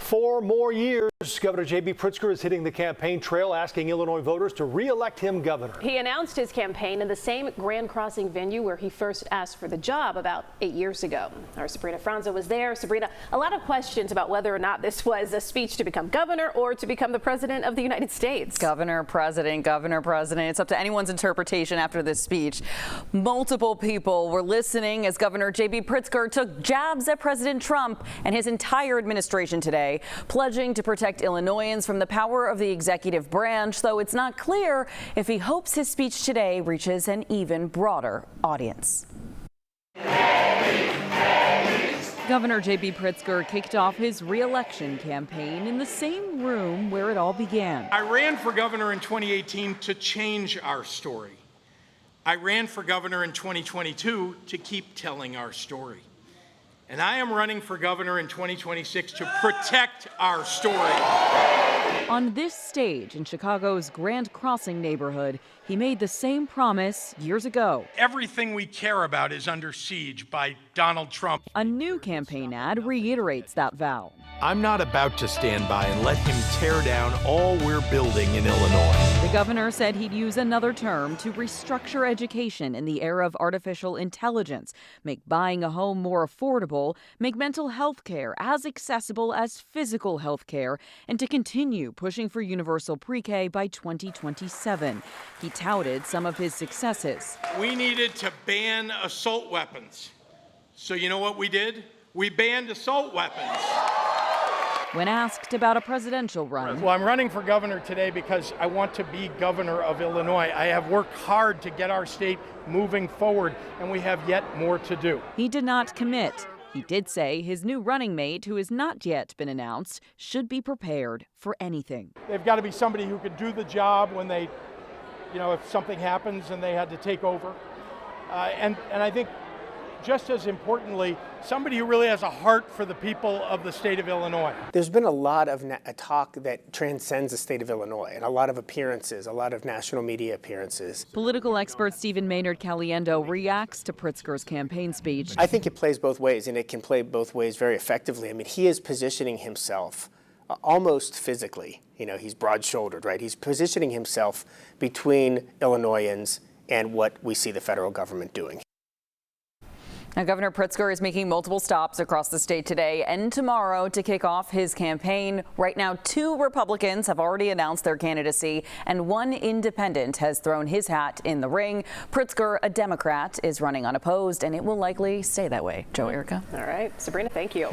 4 more years. Governor J.B. Pritzker is hitting the campaign trail, asking Illinois voters to re-elect him governor. He announced his campaign in the same Grand Crossing venue where he first asked for the job about 8 years ago. Our Sabrina Franza was there. Sabrina, a lot of questions about whether or not this was a speech to become governor or to become the president of the United States. Governor, president, governor, president. It's up to anyone's interpretation after this speech. Multiple people were listening as Governor J.B. Pritzker took jabs at President Trump and his entire administration today, pledging to protect Illinoisans from the power of the executive branch, though it's not clear if he hopes his speech today reaches an even broader audience. Governor J.B. Pritzker kicked off his re-election campaign in the same room where it all began. I ran for governor in 2018 to change our story. I ran for governor in 2022 to keep telling our story. And I am running for governor in 2026 to protect our story. On this stage in Chicago's Grand Crossing neighborhood, he made the same promise years ago. Everything we care about is under siege by Donald Trump. A new campaign ad reiterates that vow. I'm not about to stand by and let him tear down all we're building in Illinois. The governor said he'd use another term to restructure education in the era of artificial intelligence, make buying a home more affordable, make mental health care as accessible as physical health care, and to continue pushing for universal pre-K by 2027. He touted some of his successes. We needed to ban assault weapons. So you know what we did? We banned assault weapons. When asked about a presidential run, Well, I'm running for governor today because I want to be governor of Illinois. I have worked hard to get our state moving forward, and we have yet more to do. he did not commit. He did say his new running mate, who has not yet been announced, should be prepared for anything. They've got to be somebody who could do the job when they, if something happens and they had to take over. And I think just as importantly, somebody who really has a heart for the people of the state of Illinois. There's been a lot of talk that transcends the state of Illinois, and a lot of appearances, a lot of national media appearances. Political expert Stephen Maynard Caliendo reacts to Pritzker's campaign speech. I think it plays both ways, and it can play both ways very effectively. I mean, he is positioning himself almost physically. He's broad-shouldered, right? He's positioning himself between Illinoisans and what we see the federal government doing. Now, Governor Pritzker is making multiple stops across the state today and tomorrow to kick off his campaign. Right now, 2 Republicans have already announced their candidacy, and 1 independent has thrown his hat in the ring. Pritzker, a Democrat, is running unopposed, and it will likely stay that way. Joe, Erica. All right, Sabrina, thank you.